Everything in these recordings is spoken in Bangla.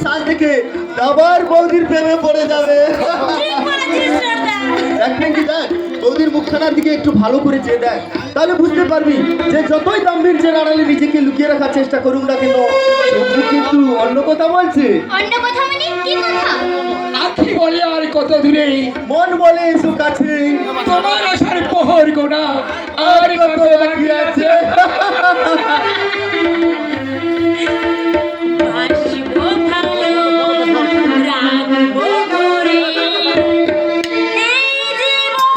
সাজ দেখে আবার বৌদির প্রেমে পড়ে যাবে। দেখ পিঙ্কি দেখ, বৌদির মুখখানার দিকে একটু ভালো করে চেয়ে দেখ, তাহলে বুঝতে পারবি যে যতই গাম্ভীর্যের আড়ালে নিজেকে লুকিয়ে রাখার চেষ্টা করুক না কেন, সত্যি কিন্তু অন্য কথা বলছে। অন্য কথা মানে কি কথা? আখি বলে আর কত দূরে, মন বলে এসো কাছে, তোমার আসার প্রহর গোনা আর কত বাকি আছে। বাসবো ভালো, রাখবো করে, এই জীবন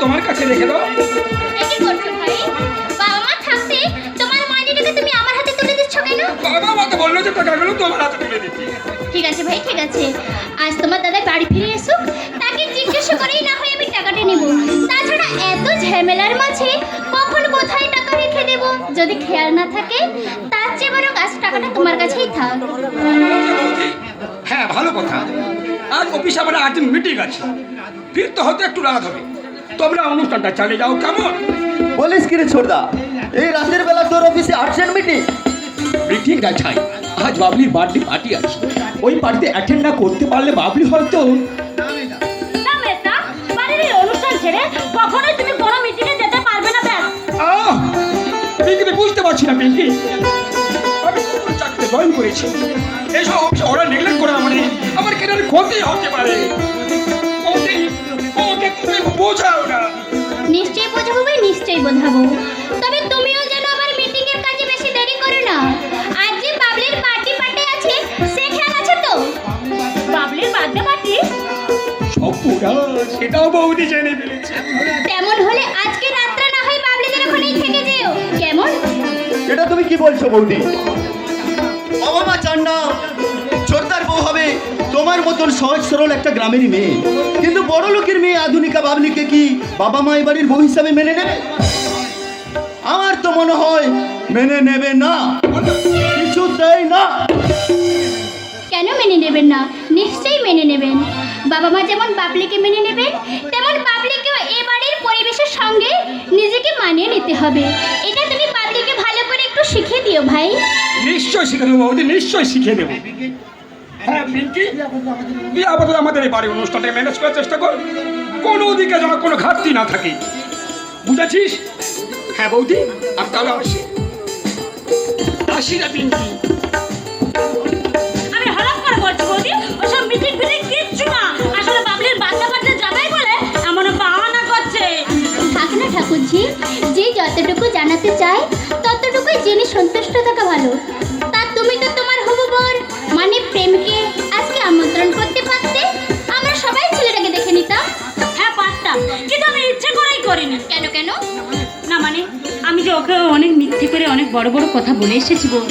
তোমার কাছে রেখে দাও। কি করছো ভাই? বাবা মা থাকতে তোমার মাইনেটাকে তুমি আমার হাতে তুলে দিচ্ছ কেন? বাবা মা তো বললো যে টাকাগুলো তোমার হাতে তুলে দিচ্ছি। ঠিক আছে ভাই, ঠিক আছে, আজ তোমার দাদা বাড়ি ফিরে এসুক, তাকে জিজ্ঞাসা করেই না হয় আমি টাকাটা নেব। তাছাড়া এত ঝামেলার মাঝে কখন কোথায় টাকা রেখে দেব যদি খেয়াল না থাকে, তার চেয়ে বরং আজ টাকাটা তোমার কাছেই থাক। হ্যাঁ ভালো কথা, আজ অফিসে আমার আর্জেন্ট মিটিং আছে, ফিরতে হতে একটু রাত হবে, তোমরা অনুষ্ঠানটা চালিয়ে যাও কেমন? বলিস কি রে ছোটদা, এই রাতের বেলা তোর অফিসে আর্জেন্ট মিটিং? মিটিং না ছাই, আজ বাবলির বার্থডে পার্টি আছে, ওই পার্টিতে অ্যাটেন্ড না করতে পারলে বাবলি হয়তো। না মেয়েটা, বাড়ির এই অনুষ্ঠান ছেড়ে কখনোই তুমি কোনো মিটিংয়ে যেতে পারবে না। ব্যাস। পিঙ্কি বুঝতে পারছি না পিঙ্কি, আমি কোন চাকরিতে জয়েন করেছি, এইসব অফিসে ওরা নেগলেক্ট করা মানে আমার কেনার ক্ষতি হতে পারে। ওকে তুমি বোঝাও না। নিশ্চয়ই বোঝাবো ভাই, নিশ্চয়ই বোঝাবো, তবে তুমিও যেন আবার মিটিং এর কাজে বেশি দেরি করো না। আজ যে বাবলির বার্থডে পার্টি আছে, সে খেয়াল আছে তো? বাবলির বার্থডে পার্টি? সব পুরা সেটাও বৌদি জেনে ফেলেছে। তেমন হলে আজকে রাতটা না হয় বাবলিদের ওখানেই থেকে যেও, কেমন? এটা তুমি কি বলছো বৌদি? বাবা মা চান না ছোটদার বউ হবে তোমার মতন সহজ সরল একটা গ্রামেরই মেয়ে, কিন্তু বড় লোকের মেয়ে আধুনিকা বাবলিকে কি বাবা মা বাড়ির বউ হিসাবে মেনে নেবে? আমার তো মনে হয় মেনে নেবে না, কিছুতেই না। কেন মেনে নেবেন না? নিশ্চয়ই মেনে নেবেন। বাবা মা যেমন বাবলিকে মেনে নেবেন, তেমন বাবলিকেও এ বাড়ির পরিবেশের সঙ্গে নিজেকে মানিয়ে নিতে হবে। এটা তুমি বাবলিকে ভালো করে একটু শিখিয়ে দিও ভাই। নিশ্চয়ই শিখে দেবো বৌদি, নিশ্চয়ই শিখে দেবো। হ্যাঁ পিঙ্কি, তুই আপাতত আমাদের এই বাড়ির অনুষ্ঠানটাকে ম্যানেজ করার চেষ্টা কর, কোনো দিকে যেন কোনো ঘাটতি না থাকে, বুঝেছিস? হ্যাঁ বৌদি, আর তাহলে আসি না পিঙ্কি। আমি হঠাৎ করে বলছি বৌদি, ওসব মিটিং ফিটিং কিচ্ছু না, আসলে বাবলির বাচ্চা বাচ্চা যাবেই বলে এমন বাহানা করছে। থাক না ঠাকুরজি, যে যতটুকু জানাতে চায় ততটুকুই জেনে সন্তুষ্ট থাকা ভালো। তা তুমি তো তোমার হবু বর মানে প্রেমকে আজকে আমন্ত্রণ করতে পারতে, আমরা সবাই ছেলেটাকে দেখে নিতাম। হ্যাঁ পারতাম, কিন্তু আমি ইচ্ছে করেই করিনি। কেন কেন? না মানে আমি যে ওকে অনেক মিথ্যে করে অনেক বড় বড় কথা বলে এসেছি বউ।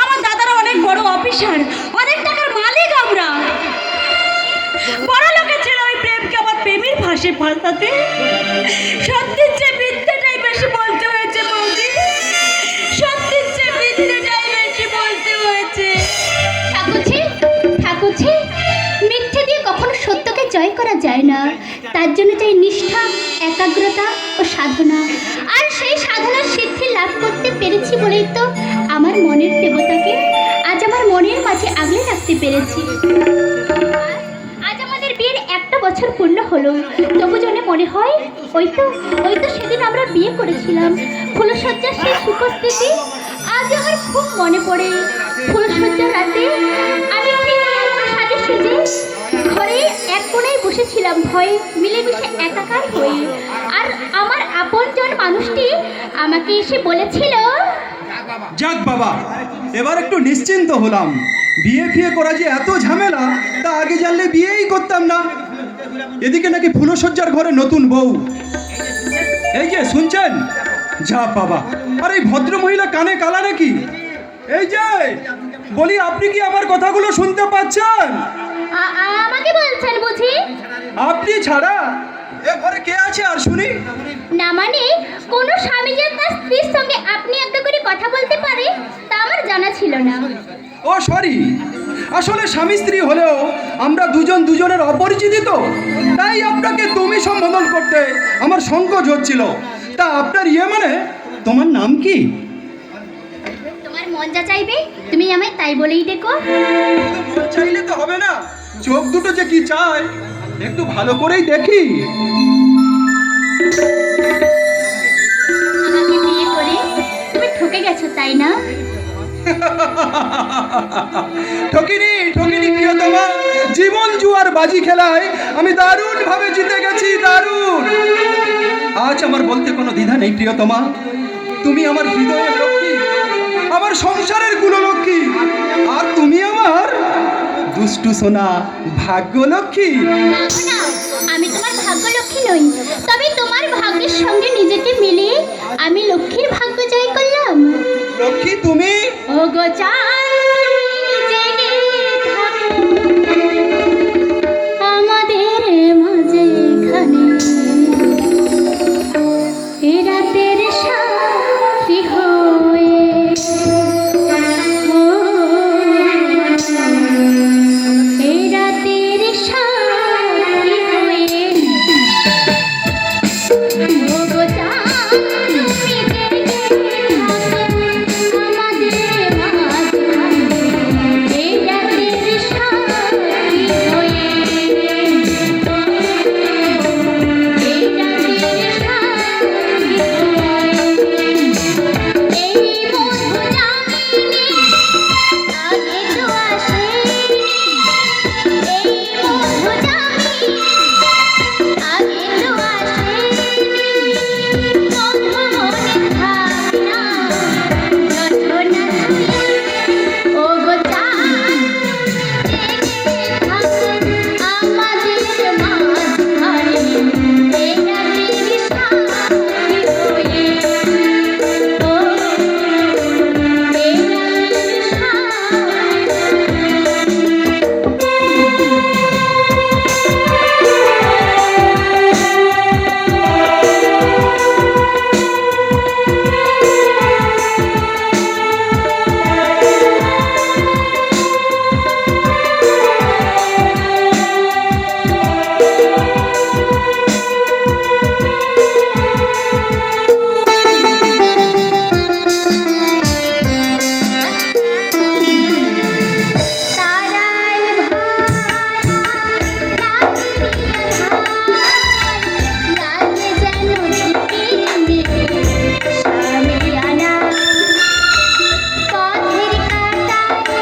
আমার দাদারা অনেক বড় অফিসার, অনেক টাকার মালিক, আমরা বড় লোকের ছেলে ওই প্রেমকে আমার প্রেমের ফাঁসে ফাঁসাতে সত্যির চেয়ে মিথ্যেটাই বেশি বলতে হয়েছে বৌদি, সত্যির চেয়ে মিথ্যেটাই বেশি বলতে হয়েছে। ঠাকুরজি, ঠাকুরজি, মিথ্যে দিয়ে কখনো সত্যকে জয় করা যায় না, তার জন্য চাই নিষ্ঠা, একাগ্রতা ও সাধনা। আর সেই সাধনার সিদ্ধি লাভ করতে পেরেছি বলেই তো আমার মনের দেবতাকে আজ আমার মনের মাঝে আগলে রাখতে পেরেছি। আজ আমাদের বিয়ের একটা বছর পূর্ণ হলো, তবু যেন মনে হয় ওই তো সেদিন আমরা বিয়ে করেছিলাম। ফুলসজ্জার সেই উপস্থিতি আজ আমার খুব মনে পড়ে। ফুলসজ্জার রাতে আমি ঠিক সাজে সেজে ঘরে এক কোণায় বসেছিলাম ভয়ে মিলেমিশে একাকার হয়ে, আর আমার আপনজন আমাকে এসে বলেছিল। যাক বাবা, এবার একটু নিশ্চিন্ত হলাম। বিয়ে ফিয়ে করা যে এত ঝামেলা, তা আগে জানলে বিয়েই করতাম না। এদিকে নাকি ফুলসজ্জার ঘরে নতুন বউ। এই যে শুনছেন? যা বাবা, আর এই ভদ্র মহিলা কানে কালা নাকি? এই যে বলি, আপনি কি আমার কথাগুলো শুনতে পাচ্ছেন? আমাকে বলছেন বুঝি? আপনি ছাড়া এ ঘরে কে আছে আর শুনি? না মানে, কোনো স্বামী যে তার স্ত্রীর সঙ্গে আপনি একটা করে কথা বলতে পারে তা আমার জানা ছিল না। ও সরি, আসলে স্বামী স্ত্রী হলেও আমরা দুজন দুজনের অপরিচিত, তো তাই আপনাকে তুমি সম্বোধন করতে আমার সংকোচ হচ্ছিল। তা আপনার মানে তোমার নাম কি? তোমার মন যা চাইবে তুমি আমায় তাই বলেই ডেকো। মন চাইলে তো হবে না, চোখ দুটো যে কি চায় একটু ভালো করেই দেখি। আমাকে বিয়ে করে তুমি ঠকে গেছো তাই না? ঠকিনি ঠকিনি প্রিয়তমা, জীবন জুয়ার বাজি খেলায় আমি দারুণ ভাবে জিতে গেছি, দারুণ। আজ আমার বলতে কোনো দ্বিধা নেই প্রিয়তমা, তুমি আমার হৃদয়ের লক্ষ্মী, আমার সংসারের কুললক্ষ্মী, আর তুমি আমার দুষ্টু সোনা ভাগ্য লক্ষ্মী। না, আমি তোমার ভাগ্য লক্ষ্মী নই, তবে তোমার ভাগ্যের সঙ্গে নিজেকে মিলিয়ে আমি লক্ষ্মীর ভাগ্য জয় করলাম। লক্ষ্মী তুমি? ও গো চাঁদ জেগে থাকো আমাদের মাঝে এখানে, এ রাতের সাথী হয়ে, ও এ রাতের সাথী হয়ে, ও গো চাঁদ তুমি জেগে থাকো আমাদের মাঝখানে, এ রাতের সাথী হয়ে, এ রাতের সাথী হয়ে। এই মধু জামিনী আগে তো আসেনি, এই মধু জামিনী আগে তো আসেনি, বন্ধু মনে থাক না রচনা শুনি। ও গো চাঁদ জেগে থাকো আমাদের মাঝখানে, এ রাতের সাথী হয়ে, ও এ রাতের তারার ভাড়া লাগে যেন স্বামীরানা পথের কাঁটায়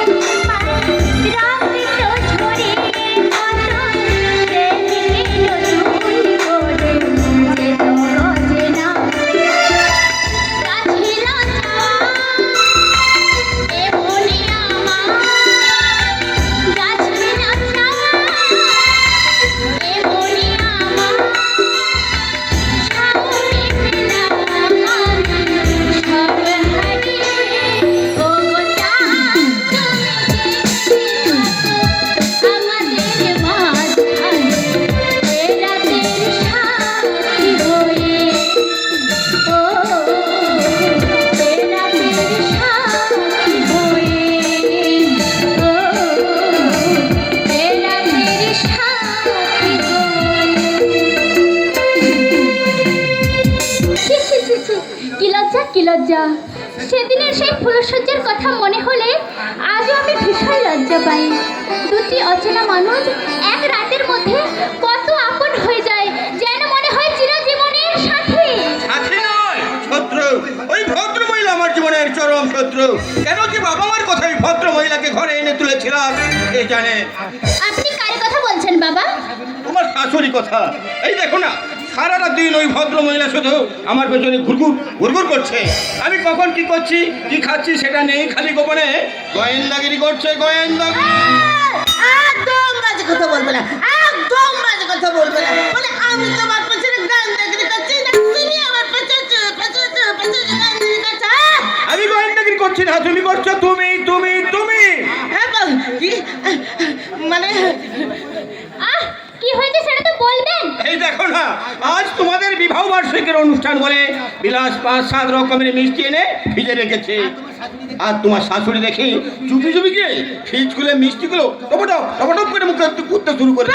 রক্ত ঝরে কত প্রেমিকে নতুন করে যেত অচেনা কাছিল এমনি আমার গাছে না এমনি আমার সামনে পেলাম আমি সব হারিয়ে। ও গো চাঁদ তুমি আমাদের মাঝখানে, এ রাতের সাথী হয়ে, ও এ রাতের সাথী হয়ে, ও এ রাতের সাথী হয়ে। কি লজ্জা কি লজ্জা, সেদিনের সেই ফুলসজ্জার কথা মনে হলে আজও আমি ভীষণ লজ্জা পাই। দুটি অচেনা মানুষ এক রাতের মধ্যে কত আপন হয়ে যায়, যেন মনে হয় চিরজীবনের সাথী। সাথী নয়, শত্রু। ওই ভদ্র মহিলা আমার জীবনের চরম শত্রু। কেন যে বাবা মার কথা ওই ভদ্র মহিলাকে ঘরে এনে তুলেছিলাম কে জানে। আপনি কার কথা বলছেন বাবা? তোমার শাশুড়ি কথা। এই দেখো না, সারাটা দিন ওই ভদ্র মহিলা শুধু আমার পেছনে ঘুরঘুর ঘুরঘুর করছে। আমি কখন কি করছি কি খাচ্ছি সেটা নেই, খালি গোপনে গোয়েন্দাগিরি করছে, গোয়েন্দাগিরি। একদম বাজে কথা বলবে না, একদম বাজে কথা বলবে না। বলে আমি তোমার পেছনে গান্দাগিরি করছি না, তুমি আমার পেছনে গান্দাগিরি করছো। আমি গোয়েন্দাগিরি করছি না, তুমি করছো, তুমি তুমি তুমি। হ্যাঁ বল, কি মানে আহ কি হয়েছে সেটা তো বলবেন। এই দেখো না, আজ তোমাদের বিবাহ বার্ষিকীর অনুষ্ঠান বলে বিলাস 5-7 রকমের মিষ্টি এনে ফ্রিজে রেখেছে। আর তোমার শাশুড়ি দেখি চুপি চুপি গিয়ে ফ্রিজ খুলে মিষ্টিগুলো টপটপ টপটপ করে মুখে করতে শুরু করে।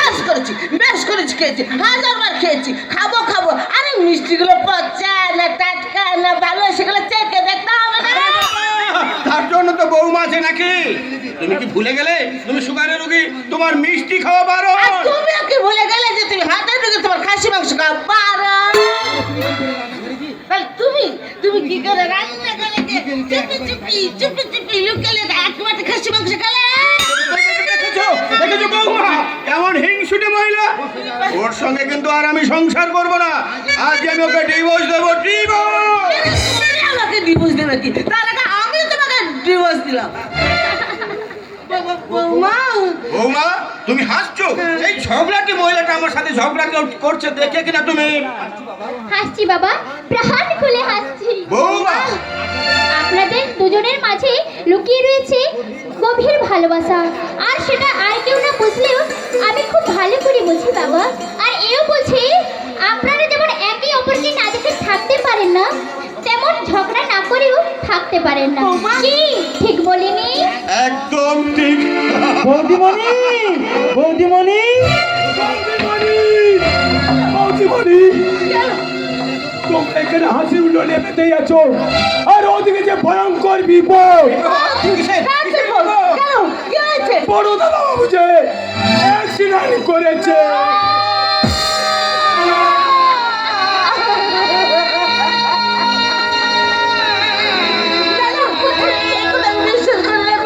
বেশ করেছি খেয়েছি, হাজারবার খেয়েছি, খাবো খাবো। আরে মিষ্টিগুলো পচা না টাটকা না ভালো সেগুলো চেখে দেখতে হবে না। তার জন্য তো বৌমা আছে নাকি? তুমি কি ভুলে গেলে তুমি সুগারের রোগী, তোমার মিষ্টি খাওয়া বারণ। আর তুমিও কি ভুলে গেলে যে তুমি হাতের দিকে তোমার খাসি মাংস খাওয়া বারণ? তাহলে তুমি কি করে রান্না করে যে চুপি চুপি লুকালে এক মাঠে খাসি মাংস খেলে? দেখেছো বৌমা এমন হিংসুটে মহিলা? ওর সঙ্গে কিন্তু আর আমি সংসার করব না। আজ আমি ওকে ডিভোর্স দেবো, ডিভোর্স। তুমি আমাকে ডিভোর্স দেবে কি? তাহলে আমি তোমাকে ডিভোর্স দিলাম। বৌমা, বৌমা তুমি হাসছো? এই ঝগড়াটি মহিলাটা আমার সাথে ঝগড়া করছে দেখে কিনা তুমি? হাসছি বাবা, প্রাণ খুলে হাসছি। বৌমা আপনাদের দুজনের মাঝে লুকিয়ে রয়েছে গভীর ভালোবাসা, আর সেটা আর কেউ না বুঝলেও আমি খুব ভালো করে বুঝি বাবা। আর এও বলছি আপনারা যেমন একে অপরকে না দেখে থাকতে পারেন না, তেমন ঝগড়া না করেও থাকতে পারেন না। কি ঠিক বলিনি? একদম ঠিক। বৌদিমণি, বৌদিমণি, বৌদিমণি, তোমরা এখানে হাসি উল্লোলে পেতেই আছো, আর ওদিকে যে ভয়ঙ্কর বিপদ। কেন কি হয়েছে? বড় দাদা বাবু যে অ্যাক্সিডেন্ট করেছে।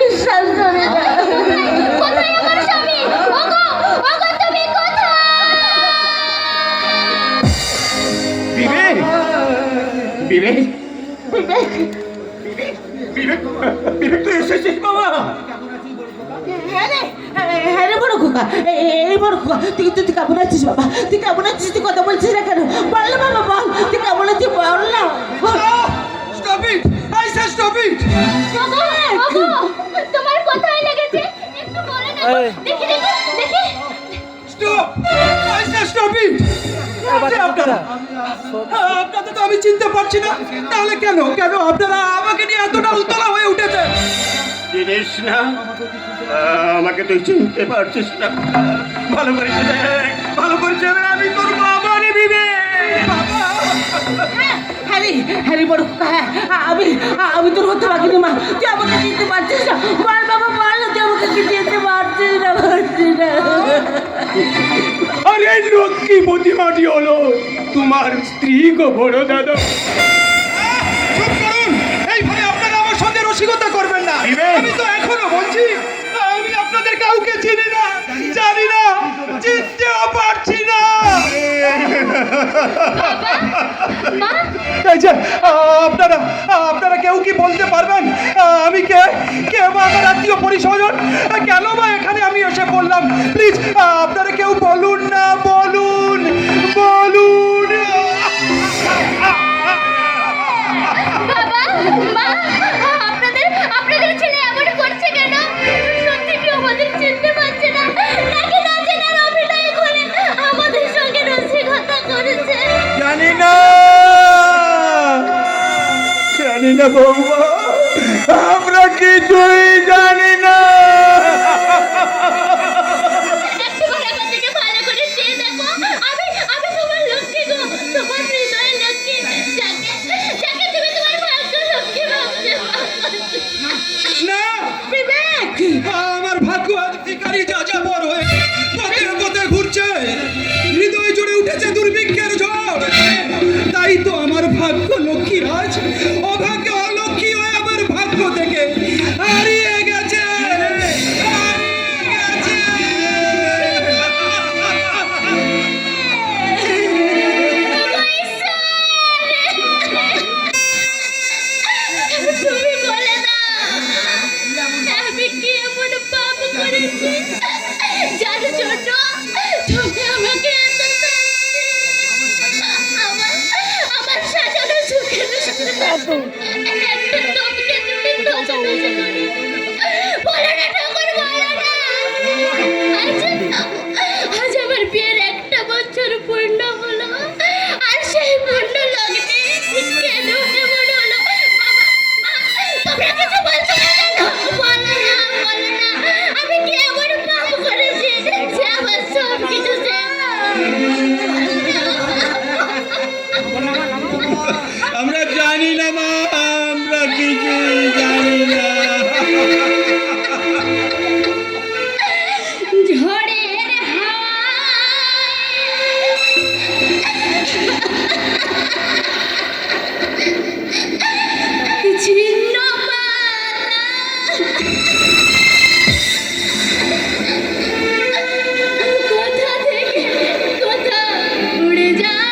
বিশ্বাস করে না। কোথায় আমার স্বামী? ওগো ওগো তুমি কোথায়? বিবেক, বিবেক, বিবেক, বিবেক তুই এসেছিস বাবা? হ্যাঁ রে বড় খোকা, এই বড় খোকা, তুই কেমন আছিস বাবা? তুই কেমন আছিস? তুই কথা বলছিস না কেন? বল না বাবা, বল তুই কেমন আছিস, বল না। Stop it! I said stop it! ওগো ওগো তোমার কোথায় লেগেছে একটু বলে না। দেখি দেখি দেখি। Stop! I said stop it! আপনাদের তো আমি চিনতে পারছি না, তাহলে কেন কেন আপনারা আমাকে নিয়ে এতটা উতলা হয়ে উঠেছে? চিনিস না? আমাকে তুই চিনতে পারছিস না? ভালো করে দেখ, ভালো করে দেখ, আমি তোর বাবা রে বিবেক। হ্যারি বড় খোকা, হ্যাঁ আমি তোর হতে পারিনি মা। তুই আমাকে চিনতে পারছিস না? বল বাবা, বল তুই আমাকে কি চিনতে পারছিস না? আরে এই রক্ষী প্রতিমাটি হলো তোমার স্ত্রী গো বড় দাদা। চুপ করুন, এইভাবে আপনারা আমার সঙ্গে রসিকতা করবেন না। আমি তো এখনো বলছি আমি আপনাদের কাউকে চিনি না, জানি না, চিনতেও পারছি না। মা এই যে আপনারা কেউ কি বলতে পারবেন আমি কে বা আমার আত্মীয় পরিস্বজন, কেন বা এখানে আমি এসে বললাম? প্লিজ আপনারা কেউ বলুন না, বলুন বলুন। বাবা মা আপনাদের ছেলে এমন করছে কেন? সত্যি কি আমাদের চিনতে পারছে না, নাকি না চেনার অভিনয় করে আমাদের সঙ্গে রসিকতা করেছে? জানি না বৌমা, আমরা কিছুই জানি না। একবার আমার দিকে ভালো করে চেয়ে দেখো। আমি তোমার লক্ষ্মী গো, তোমার হৃদয়ের লক্ষ্মী, যাকে তুমি তোমার ভাগ্য লক্ষ্মী ভাবতে। না বিবেক, আমার ভাগ্য আজ ভিখারি যাযাবর হয়ে পথে ঘুরছে, হৃদয় জুড়ে উঠেছে দুর্ভিক্ষের ঝড়। তাই তো আমার ভাগ্য লক্ষ্মী আজ অভাগ্য অলক্ষ্মী হয়ে আমার ভাগ্য থেকে হারিয়ে গেছে। আজ আমার বিয়ের 1টা বছর পূর্ণ হলো, আর সেই পূর্ণ লগ্নে কেন এমন হলো? বাবা, তোমরা কিছু বলছো না কেন? বলো না, বলো না, আমি কি এমন পাপ করেছি যে আমার সব কিছু আমরা জানি না মা, আমরা কিছুই জানি না। ঝড়ের হাওয়ায় ছিন্ন কোথা থেকে কোথা উড়ে যায়,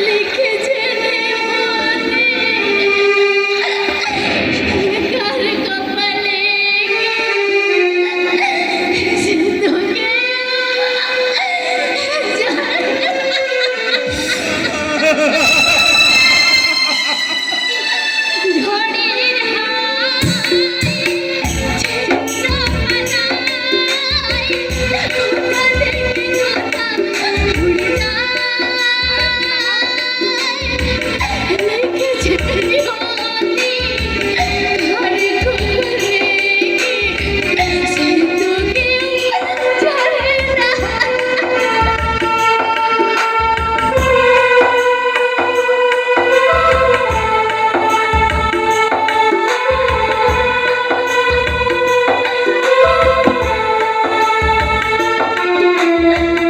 লিখেছে কার কপালে সে তোকে ঝড়ের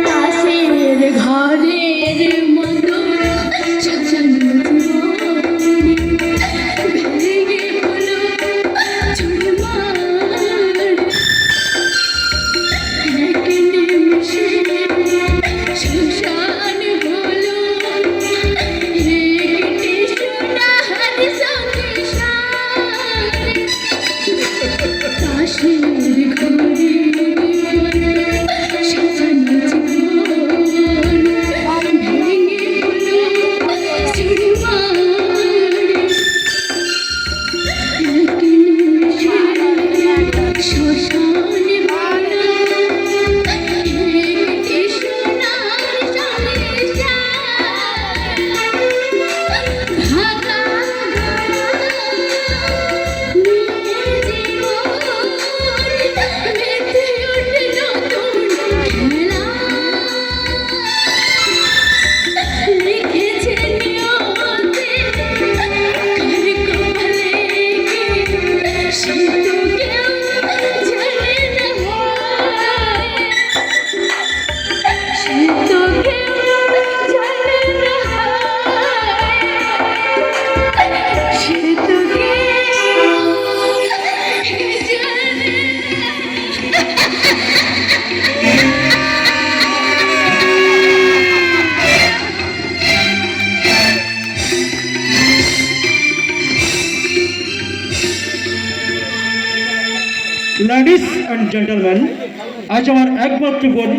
তাসের ঘরের মতো সাজানো জীবন ভেঙে হলো চুরমার, এক নিমিষে শ্মশান হলো একটি সোনার সংসার। তাসের ঘরে সাজানো জীবন ভেঙে হলো চুরমার, এক নিমিষে শ্মশান হলো একটি সোনার সংসার। ভাগা লেডিস অ্যান্ড জেন্টলম্যান, আজ আমার একমাত্র বোন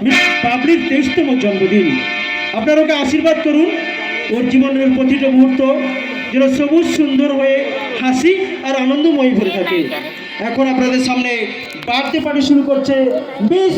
মিস বাবলির 23তম জন্মদিন। আপনারা ওকে আশীর্বাদ করুন, ওর জীবনের প্রতিটা মুহূর্ত যেন সবুজ সুন্দর হয়ে হাসি আর আনন্দময়ী ভরে থাকে। এখন আপনাদের সামনে বার্থডে পার্টি শুরু করছে মিস